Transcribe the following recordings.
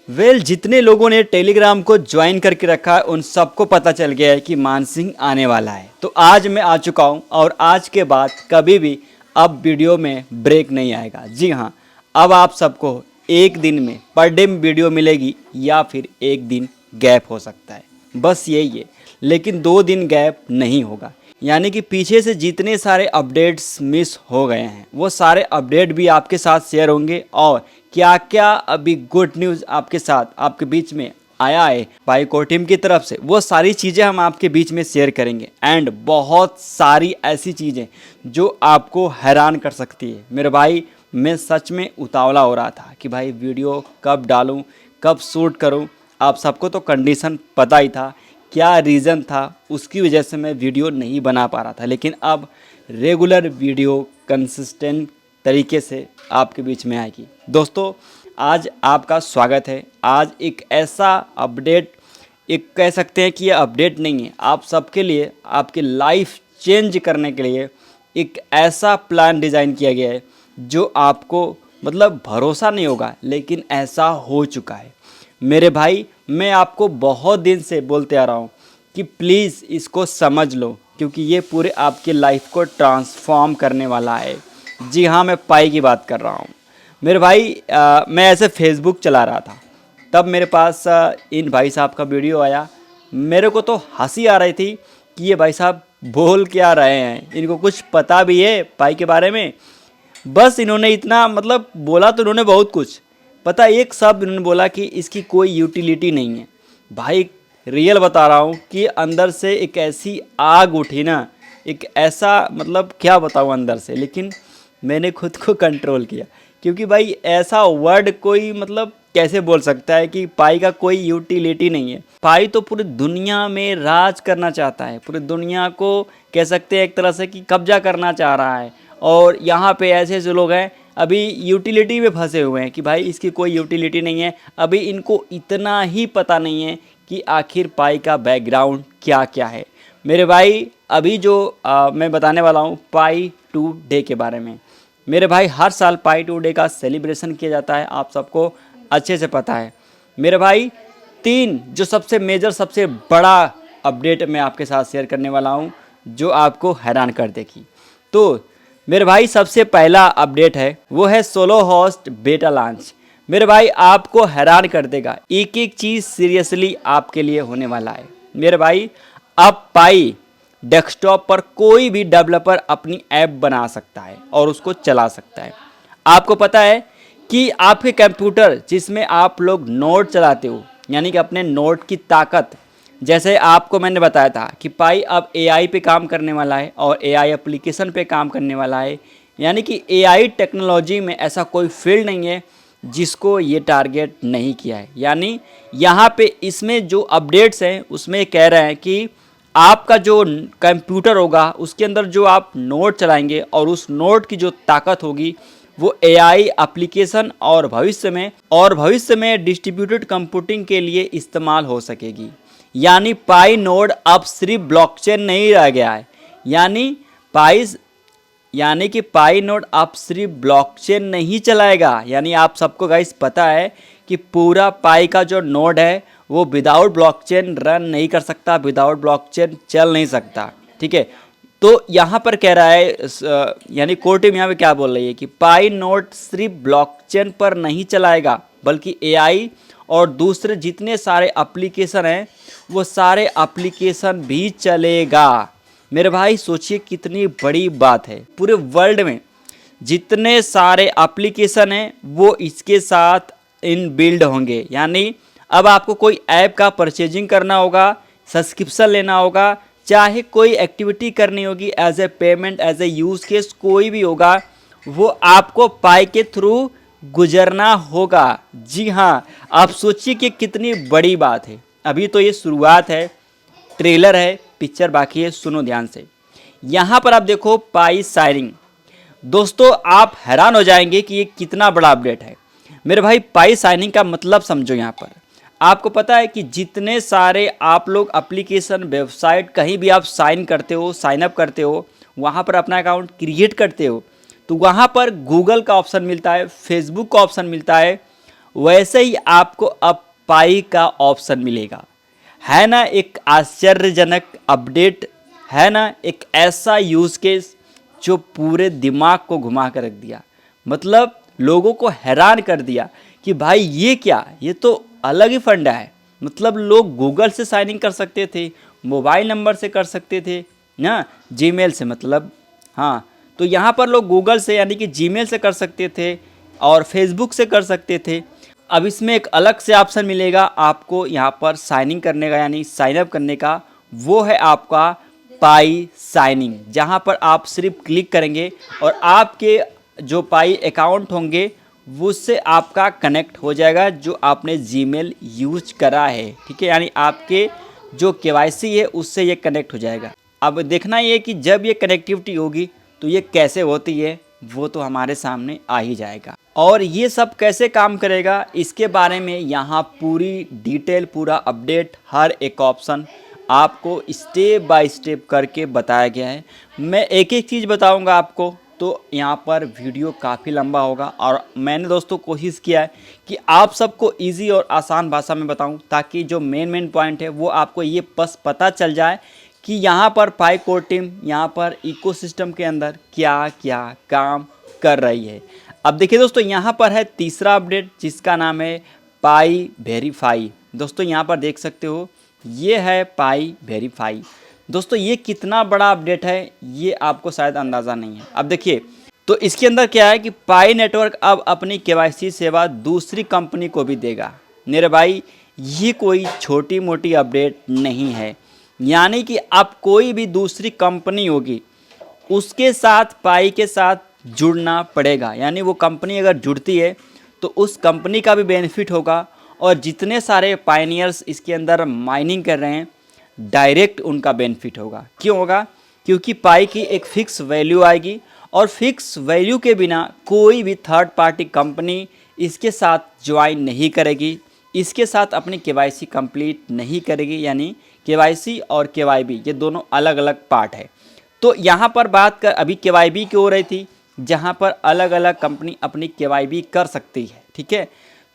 जितने लोगों ने टेलीग्राम को ज्वाइन करके रखा है उन सबको पता चल गया है कि मान सिंह आने वाला है। तो आज मैं आ चुका हूं और आज के बाद कभी भी अब वीडियो में ब्रेक नहीं आएगा। जी हाँ, अब आप सबको एक दिन में पर डे वीडियो मिलेगी या फिर एक दिन गैप हो सकता है, बस यही है। लेकिन 2 दिन गैप नहीं होगा, यानी कि पीछे से जितने सारे अपडेट्स मिस हो गए हैं वो सारे अपडेट भी आपके साथ शेयर होंगे और क्या क्या अभी गुड न्यूज़ आपके साथ आपके बीच में आया है भाई को टीम की तरफ से, वो सारी चीज़ें हम आपके बीच में शेयर करेंगे। एंड बहुत सारी ऐसी चीज़ें जो आपको हैरान कर सकती है। मेरे भाई, मैं सच में उतावला हो रहा था कि भाई वीडियो कब डालूं, कब शूट करूं। आप सबको तो कंडीशन पता ही था, क्या रीज़न था, उसकी वजह से मैं वीडियो नहीं बना पा रहा था। लेकिन अब रेगुलर वीडियो कंसिस्टेंट तरीके से आपके बीच में आएगी। दोस्तों, आज आपका स्वागत है। आज एक ऐसा अपडेट, एक कह सकते हैं कि ये अपडेट नहीं है, आप सबके लिए, आपकी लाइफ चेंज करने के लिए एक ऐसा प्लान डिज़ाइन किया गया है जो आपको मतलब भरोसा नहीं होगा, लेकिन ऐसा हो चुका है। मेरे भाई, मैं आपको बहुत दिन से बोलते आ रहा हूँ कि प्लीज़ इसको समझ लो, क्योंकि ये पूरे आपकी लाइफ को ट्रांसफॉर्म करने वाला है। जी हाँ, मैं पाई की बात कर रहा हूँ। मेरे भाई, मैं ऐसे फेसबुक चला रहा था, तब मेरे पास इन भाई साहब का वीडियो आया। मेरे को तो हंसी आ रही थी कि ये भाई साहब बोल क्या रहे हैं, इनको कुछ पता भी है पाई के बारे में। बस इन्होंने इतना मतलब बोला तो इन्होंने बहुत कुछ पता, एक शब्द इन्होंने बोला कि इसकी कोई यूटिलिटी नहीं है। भाई रियल बता रहा हूँ कि अंदर से एक ऐसी आग उठी ना, एक ऐसा मतलब क्या बताऊँ अंदर से। लेकिन मैंने खुद को कंट्रोल किया, क्योंकि भाई ऐसा वर्ड कोई मतलब कैसे बोल सकता है कि पाई का कोई यूटिलिटी नहीं है। पाई तो पूरी दुनिया में राज करना चाहता है, पूरी दुनिया को कह सकते हैं एक तरह से कि कब्जा करना चाह रहा है। और यहाँ पे ऐसे ऐसे लोग हैं अभी यूटिलिटी में फंसे हुए हैं कि भाई इसकी कोई यूटिलिटी नहीं है। अभी इनको इतना ही पता नहीं है कि आखिर पाई का बैकग्राउंड क्या क्या है। मेरे भाई, अभी जो मैं बताने वाला हूँ पाई 2 डे के बारे में। मेरे भाई, हर साल पाई 2 डे का सेलिब्रेशन किया जाता है, आप सबको अच्छे से पता है। मेरे भाई, 3 जो सबसे मेजर, सबसे बड़ा अपडेट मैं आपके साथ शेयर करने वाला हूँ जो आपको हैरान कर देगी। तो मेरे भाई, सबसे पहला अपडेट है वो है सोलो होस्ट बेटा लॉन्च। मेरे भाई, आपको हैरान कर देगा, एक एक चीज़ सीरियसली आपके लिए होने वाला है। मेरे भाई, अब पाई डेस्कटॉप पर कोई भी डेवलपर अपनी ऐप बना सकता है और उसको चला सकता है। आपको पता है कि आपके कंप्यूटर जिसमें आप लोग नोट चलाते हो, यानी कि अपने नोट की ताकत, जैसे आपको मैंने बताया था कि पाई अब एआई पे काम करने वाला है और एआई एप्लीकेशन पे काम करने वाला है। यानी कि एआई टेक्नोलॉजी में ऐसा कोई फील्ड नहीं है जिसको ये टारगेट नहीं किया है। यानी यहाँ पे इसमें जो अपडेट्स हैं उसमें कह रहे हैं कि आपका जो कंप्यूटर होगा उसके अंदर जो आप नोट चलाएंगे और उस नोट की जो ताकत होगी वो एआई एप्लीकेशन और भविष्य में डिस्ट्रीब्यूटेड कंप्यूटिंग के लिए इस्तेमाल हो सकेगी। यानी पाई नोड अब सिर्फ ब्लॉकचेन नहीं रह गया है, यानी कि पाई नोड अब सिर्फ ब्लॉकचेन नहीं चलाएगा। यानी आप सबको गाइस पता है कि पूरा पाई का जो नोड है वो विदाउट ब्लॉकचेन रन नहीं कर सकता, विदाउट ब्लॉकचेन चल नहीं सकता। ठीक है, तो यहाँ पर कह रहा है, यानी कोर टीम यहाँ पे क्या बोल रही है कि पाई नोड सिर्फ ब्लॉकचेन पर नहीं चलाएगा बल्कि एआई और दूसरे जितने सारे एप्लीकेशन हैं वो सारे एप्लीकेशन भी चलेगा। मेरे भाई, सोचिए कितनी बड़ी बात है। पूरे वर्ल्ड में जितने सारे एप्लीकेशन हैं वो इसके साथ इनबिल्ड होंगे। यानी अब आपको कोई ऐप का परचेजिंग करना होगा, सब्सक्रिप्शन लेना होगा, चाहे कोई एक्टिविटी करनी होगी as a payment, as a use case, कोई भी होगा, वो आपको पाई के थ्रू गुजरना होगा। जी हाँ, आप सोचिए कि कितनी बड़ी बात है। अभी तो ये शुरुआत है, ट्रेलर है, पिक्चर बाकी है। सुनो ध्यान से, यहाँ पर आप देखो पाई साइनिंग। दोस्तों, आप हैरान हो जाएंगे कि ये कितना बड़ा अपडेट है। मेरे भाई, पाई साइनिंग का मतलब समझो। यहाँ पर आपको पता है कि जितने सारे आप लोग एप्लीकेशन, वेबसाइट, कहीं भी आप साइन करते हो, साइन अप करते हो, वहाँ पर अपना अकाउंट क्रिएट करते हो, तो वहाँ पर गूगल का ऑप्शन मिलता है, फेसबुक का ऑप्शन मिलता है, वैसे ही आपको अब पाई का ऑप्शन मिलेगा। है ना एक आश्चर्यजनक अपडेट, है ना एक ऐसा यूज़ केस जो पूरे दिमाग को घुमा कर रख दिया, मतलब लोगों को हैरान कर दिया कि भाई ये क्या, ये तो अलग ही फंडा है। मतलब लोग गूगल से साइन इन कर सकते थे, मोबाइल नंबर से कर सकते थे ना, जीमेल से मतलब, हाँ तो यहाँ पर लोग गूगल से यानी कि जीमेल से कर सकते थे और फेसबुक से कर सकते थे। अब इसमें एक अलग से ऑप्शन मिलेगा आपको यहाँ पर साइनिंग करने का, यानी साइन अप करने का, वो है आपका पाई साइनिंग, जहाँ पर आप सिर्फ क्लिक करेंगे और आपके जो पाई अकाउंट होंगे उससे आपका कनेक्ट हो जाएगा जो आपने जीमेल यूज करा है, ठीक है, यानी आपके जो केवाईसी है उससे ये कनेक्ट हो जाएगा। अब देखना ये कि जब ये कनेक्टिविटी होगी तो ये कैसे होती है वो तो हमारे सामने आ ही जाएगा। और ये सब कैसे काम करेगा इसके बारे में यहाँ पूरी डिटेल, पूरा अपडेट, हर एक ऑप्शन आपको स्टेप बाय स्टेप करके बताया गया है। मैं एक एक चीज़ बताऊंगा आपको, तो यहाँ पर वीडियो काफ़ी लंबा होगा और मैंने दोस्तों कोशिश किया है कि आप सबको इजी और आसान भाषा में बताऊं ताकि जो मेन पॉइंट है वो आपको ये बस पता चल जाए कि यहाँ पर पाई कोर टीम यहाँ पर इकोसिस्टम के अंदर क्या क्या काम कर रही है। अब देखिए दोस्तों, यहाँ पर है तीसरा अपडेट जिसका नाम है पाई वेरीफाई। दोस्तों यहाँ पर देख सकते हो ये है पाई वेरीफाई। दोस्तों ये कितना बड़ा अपडेट है ये आपको शायद अंदाज़ा नहीं है। अब देखिए तो इसके अंदर क्या है कि पाई नेटवर्क अब अपनी केवाईसी सेवा दूसरी कंपनी को भी देगा। मेरे भाई ये कोई छोटी मोटी अपडेट नहीं है, यानी कि अब कोई भी दूसरी कंपनी होगी उसके साथ पाई के साथ जुड़ना पड़ेगा, यानी वो कंपनी अगर जुड़ती है तो उस कंपनी का भी बेनिफिट होगा और जितने सारे पायनियर्स इसके अंदर माइनिंग कर रहे हैं डायरेक्ट उनका बेनिफिट होगा। क्यों होगा? क्योंकि पाई की एक फ़िक्स वैल्यू आएगी और फिक्स वैल्यू के बिना कोई भी थर्ड पार्टी कंपनी इसके साथ ज्वाइन नहीं करेगी, इसके साथ अपनी केवाईसी कंप्लीट नहीं करेगी। यानी केवाईसी और केवाईबी ये दोनों अलग अलग पार्ट है। तो यहाँ पर बात कर अभी केवाईबी की हो रही थी जहाँ पर अलग अलग कंपनी अपनी केवाईबी कर सकती है, ठीक है।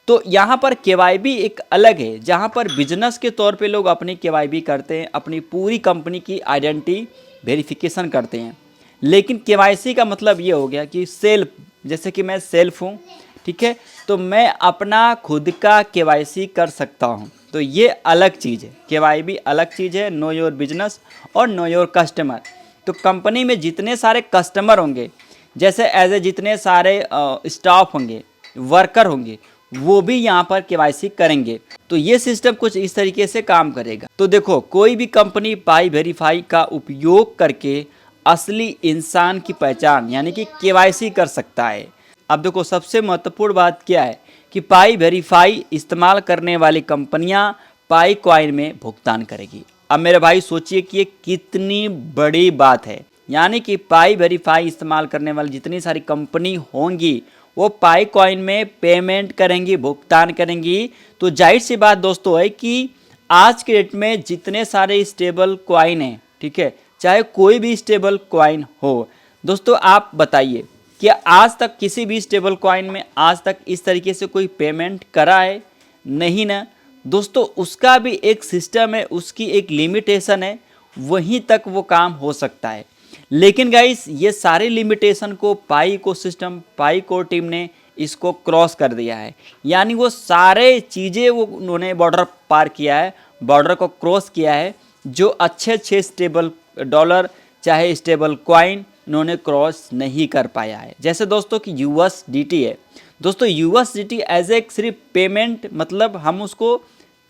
तो यहाँ पर केवाईबी एक अलग है जहाँ पर बिजनेस के तौर पे लोग अपनी केवाईबी करते हैं, अपनी पूरी कंपनी की आइडेंटिटी वेरिफिकेशन करते हैं। लेकिन केवाईसी का मतलब ये हो गया कि सेल्फ, जैसे कि मैं सेल्फ हूँ, ठीक है, तो मैं अपना खुद का केवाईसी कर सकता हूँ। तो ये अलग चीज़ है, केवाईबी अलग चीज़ है, नो योर बिजनेस और नो योर कस्टमर। तो कंपनी में जितने सारे कस्टमर होंगे, जैसे एज ए जितने सारे स्टाफ होंगे, वर्कर होंगे, वो भी यहाँ पर केवाईसी करेंगे। तो ये सिस्टम कुछ इस तरीके से काम करेगा। तो देखो कोई भी कंपनी पाई वेरीफाई का उपयोग करके असली इंसान की पहचान यानी कि केवाईसी कर सकता है। अब देखो सबसे महत्वपूर्ण बात क्या है कि पाई वेरीफाई इस्तेमाल करने वाली कंपनियां पाई कॉइन में भुगतान करेगी। अब मेरे भाई सोचिए कि ये कितनी बड़ी बात है, यानी कि पाई वेरीफाई इस्तेमाल करने वाली जितनी सारी कंपनी होंगी वो पाई कॉइन में पेमेंट करेंगी, भुगतान करेंगी। तो जाहिर सी बात दोस्तों है कि आज के डेट में जितने सारे स्टेबल कॉइन हैं, ठीक है, चाहे कोई भी स्टेबल कॉइन हो, दोस्तों आप बताइए कि आज तक किसी भी स्टेबल कॉइन में आज तक इस तरीके से कोई पेमेंट करा है? नहीं ना दोस्तों, उसका भी एक सिस्टम है, उसकी एक लिमिटेशन है, वहीं तक वो काम हो सकता है। लेकिन गाइस ये सारे लिमिटेशन को पाई इकोसिस्टम, पाई कोर टीम ने इसको क्रॉस कर दिया है। यानी वो सारे चीज़ें वो उन्होंने बॉर्डर पार किया है, बॉर्डर को क्रॉस किया है। जो अच्छे स्टेबल डॉलर चाहे स्टेबल कॉइन उन्होंने क्रॉस नहीं कर पाया है। जैसे दोस्तों कि USDT है। दोस्तों USDT एज ए सिर्फ पेमेंट, मतलब हम उसको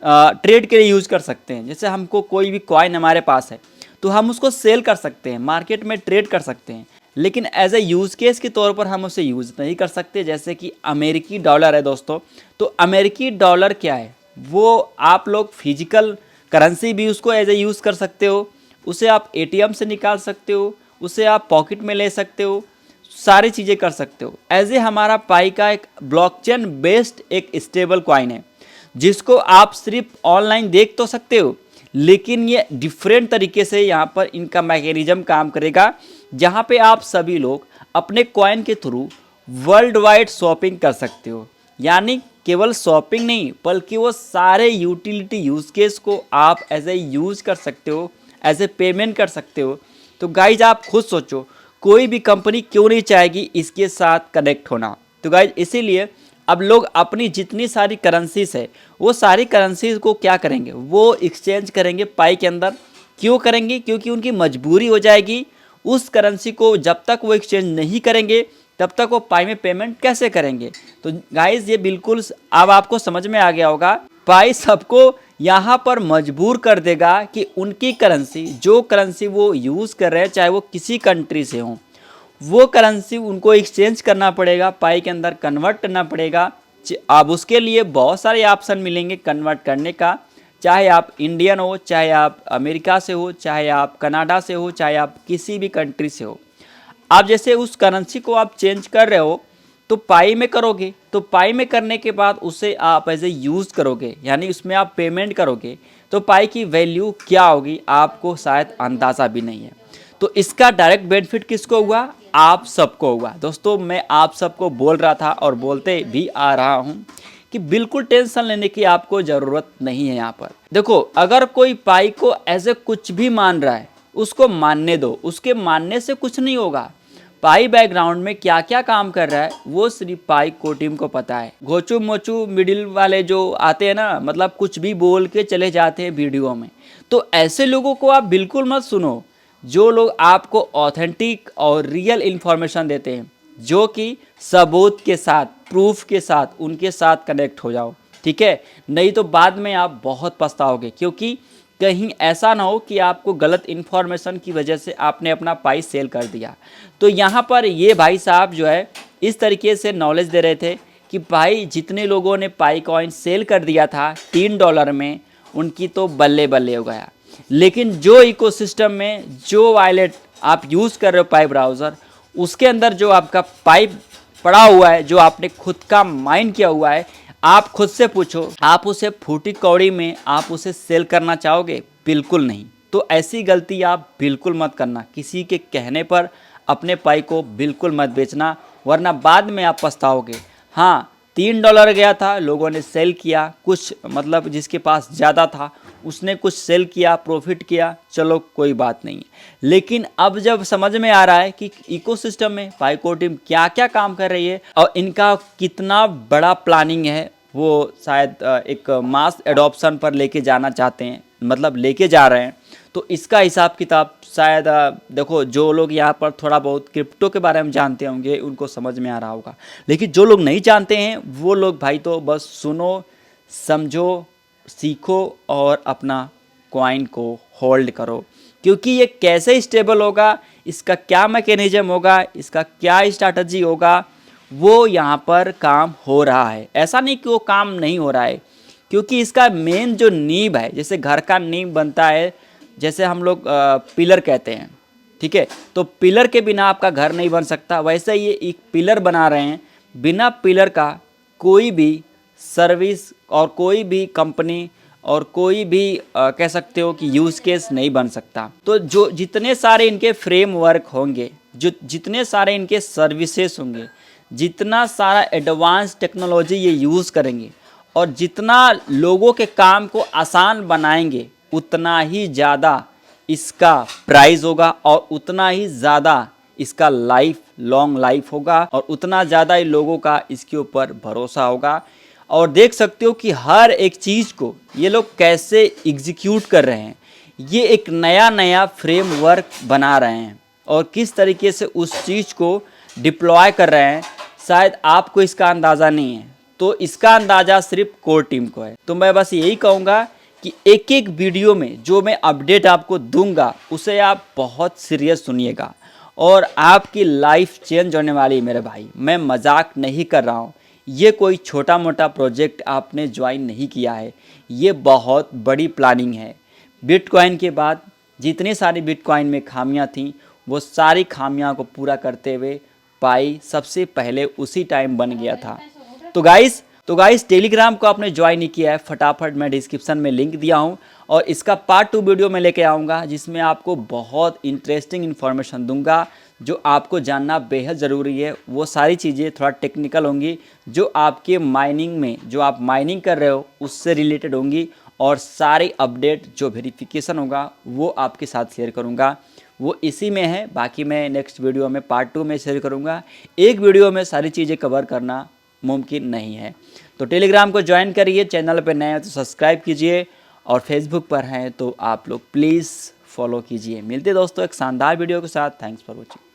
ट्रेड के लिए यूज़ कर सकते हैं। जैसे हमको कोई भी कॉइन हमारे पास है तो हम उसको सेल कर सकते हैं, मार्केट में ट्रेड कर सकते हैं, लेकिन एज ए यूज़ केस के तौर पर हम उसे यूज़ नहीं कर सकते। जैसे कि अमेरिकी डॉलर है दोस्तों, तो अमेरिकी डॉलर क्या है, वो आप लोग फिजिकल करेंसी भी उसको एज ए यूज़ कर सकते हो, उसे आप ATM से निकाल सकते हो, उसे आप पॉकेट में ले सकते हो, सारी चीज़ें कर सकते हो। एज ए हमारा पाई का एक ब्लॉकचेन बेस्ड एक स्टेबल कॉइन है जिसको आप सिर्फ ऑनलाइन देख तो सकते हो, लेकिन ये डिफरेंट तरीके से यहाँ पर इनका मैकेनिज्म काम करेगा, जहाँ पे आप सभी लोग अपने कॉइन के थ्रू वर्ल्ड वाइड शॉपिंग कर सकते हो। यानी केवल शॉपिंग नहीं बल्कि वो सारे यूटिलिटी यूज़ केस को आप एज ए यूज़ कर सकते हो, एज ए पेमेंट कर सकते हो। तो गाइज आप खुद सोचो, कोई भी कंपनी क्यों नहीं चाहेगी इसके साथ कनेक्ट होना। तो गाइज इसीलिए अब लोग अपनी जितनी सारी करेंसीज है वो सारी करेंसीज को क्या करेंगे, वो एक्सचेंज करेंगे पाई के अंदर। क्यों करेंगे? क्योंकि उनकी मजबूरी हो जाएगी। उस करेंसी को जब तक वो एक्सचेंज नहीं करेंगे तब तक वो पाई में पेमेंट कैसे करेंगे। तो गाइज ये बिल्कुल अब आपको समझ में आ गया होगा, पाई सबको यहाँ पर मजबूर कर देगा कि उनकी करेंसी, जो करेंसी वो यूज़ कर रहे हैं चाहे वो किसी कंट्री से हो, वो करेंसी उनको एक्सचेंज करना पड़ेगा, पाई के अंदर कन्वर्ट करना पड़ेगा। अब उसके लिए बहुत सारे ऑप्शन मिलेंगे कन्वर्ट करने का, चाहे आप इंडियन हो, चाहे आप अमेरिका से हो, चाहे आप कनाडा से हो, चाहे आप किसी भी कंट्री से हो। आप जैसे उस करेंसी को आप चेंज कर रहे हो तो पाई में करोगे, तो पाई में करने के बाद उसे आप एज ए यूज़ करोगे, यानी उसमें आप पेमेंट करोगे, तो पाई की वैल्यू क्या होगी आपको शायद अंदाज़ा भी नहीं है। तो इसका डायरेक्ट बेनिफिट किसको हुआ? आप सबको हुआ। दोस्तों मैं आप सबको बोल रहा था और बोलते भी आ रहा हूँ कि बिल्कुल टेंशन लेने की आपको ज़रूरत नहीं है। यहाँ पर देखो, अगर कोई पाई को एज ए कुछ भी मान रहा है उसको मानने दो, उसके मानने से कुछ नहीं होगा। पाई बैकग्राउंड में क्या क्या काम कर रहा है वो सिर्फ पाई को टीम को पता है। घोचू मोचू मिडिल वाले जो आते हैं ना, मतलब कुछ भी बोल के चले जाते हैं वीडियो में, तो ऐसे लोगों को आप बिल्कुल मत सुनो। जो लोग आपको ऑथेंटिक और रियल इन्फॉर्मेशन देते हैं, जो कि सबूत के साथ, प्रूफ के साथ, उनके साथ कनेक्ट हो जाओ, ठीक है? नहीं तो बाद में आप बहुत पछताओगे, क्योंकि कहीं ऐसा ना हो कि आपको गलत इन्फॉर्मेशन की वजह से आपने अपना पाई सेल कर दिया। तो यहाँ पर ये भाई साहब जो है इस तरीके से नॉलेज दे रहे थे कि भाई जितने लोगों ने पाई कॉइन सेल कर दिया था $3 में, उनकी तो बल्ले बल्ले हो गया। लेकिन जो इकोसिस्टम में जो वॉलेट आप यूज़ कर रहे हो पाई ब्राउज़र, उसके अंदर जो आपका पाई पड़ा हुआ है, जो आपने खुद का माइन किया हुआ है, आप खुद से पूछो, आप उसे फूटी कौड़ी में आप उसे सेल करना चाहोगे? बिल्कुल नहीं। तो ऐसी गलती आप बिल्कुल मत करना, किसी के कहने पर अपने पाई को बिल्कुल मत बेचना, वरना बाद में आप पछताओगे। हाँ, $3 गया था, लोगों ने सेल किया, कुछ मतलब जिसके पास ज़्यादा था उसने कुछ सेल किया, प्रॉफिट किया, चलो कोई बात नहीं है। लेकिन अब जब समझ में आ रहा है कि इकोसिस्टम में पाई को टीम क्या क्या काम कर रही है और इनका कितना बड़ा प्लानिंग है, वो शायद एक मास एडॉप्शन पर लेके जाना चाहते हैं, मतलब लेके जा रहे हैं। तो इसका हिसाब किताब शायद देखो, जो लोग यहाँ पर थोड़ा बहुत क्रिप्टो के बारे में जानते होंगे उनको समझ में आ रहा होगा, लेकिन जो लोग नहीं जानते हैं वो लोग भाई तो बस सुनो, समझो, सीखो और अपना कॉइन को होल्ड करो। क्योंकि ये कैसे स्टेबल होगा, इसका क्या मैकेनिज्म होगा, इसका क्या स्ट्रैटेजी होगा, वो यहाँ पर काम हो रहा है। ऐसा नहीं कि वो काम नहीं हो रहा है, क्योंकि इसका मेन जो नींव है, जैसे घर का नींव बनता है, जैसे हम लोग पिलर कहते हैं, ठीक है? तो पिलर के बिना आपका घर नहीं बन सकता, वैसे ये एक पिलर बना रहे हैं। बिना पिलर का कोई भी सर्विस और कोई भी कंपनी और कोई भी कह सकते हो कि यूज़ केस नहीं बन सकता। तो जो जितने सारे इनके फ्रेमवर्क होंगे, जो जितने सारे इनके सर्विसेज होंगे, जितना सारा एडवांस टेक्नोलॉजी ये यूज़ करेंगे और जितना लोगों के काम को आसान बनाएंगे, उतना ही ज़्यादा इसका प्राइस होगा और उतना ही ज़्यादा इसका लॉन्ग लाइफ होगा और उतना ज़्यादा ही लोगों का इसके ऊपर भरोसा होगा। और देख सकते हो कि हर एक चीज़ को ये लोग कैसे एग्जीक्यूट कर रहे हैं, ये एक नया नया फ्रेमवर्क बना रहे हैं और किस तरीके से उस चीज़ को डिप्लॉय कर रहे हैं, शायद आपको इसका अंदाज़ा नहीं है। तो इसका अंदाज़ा सिर्फ कोर टीम को है। तो मैं बस यही कहूँगा कि एक एक वीडियो में जो मैं अपडेट आपको दूंगा उसे आप बहुत सीरियस सुनिएगा और आपकी लाइफ चेंज होने वाली है मेरे भाई। मैं मजाक नहीं कर रहा हूँ, ये कोई छोटा मोटा प्रोजेक्ट आपने ज्वाइन नहीं किया है, ये बहुत बड़ी प्लानिंग है। बिटकॉइन के बाद जितनी सारी बिटकॉइन में खामियां थीं, वो सारी खामियां को पूरा करते हुए पाई सबसे पहले उसी टाइम बन गया था। तो गाइस टेलीग्राम को आपने ज्वाइन नहीं किया है, फटाफट मैं डिस्क्रिप्शन में लिंक दिया हूँ और इसका पार्ट 2 वीडियो में लेके आऊँगा, जिसमें आपको बहुत इंटरेस्टिंग इन्फॉर्मेशन दूंगा जो आपको जानना बेहद ज़रूरी है। वो सारी चीज़ें थोड़ा टेक्निकल होंगी, जो आपके माइनिंग में, जो आप माइनिंग कर रहे हो उससे रिलेटेड होंगी, और सारे अपडेट जो वेरिफिकेशन होगा वो आपके साथ शेयर करूँगा। वो इसी में है, बाकी मैं नेक्स्ट वीडियो में पार्ट 2 में शेयर करूँगा। एक वीडियो में सारी चीज़ें कवर करना मुमकिन नहीं है। तो टेलीग्राम को ज्वाइन करिए, चैनल पर नए हैं तो सब्सक्राइब कीजिए, और फेसबुक पर हैं तो आप लोग प्लीज़ फॉलो कीजिए। मिलते दोस्तों एक शानदार वीडियो के साथ। Thanks for watching.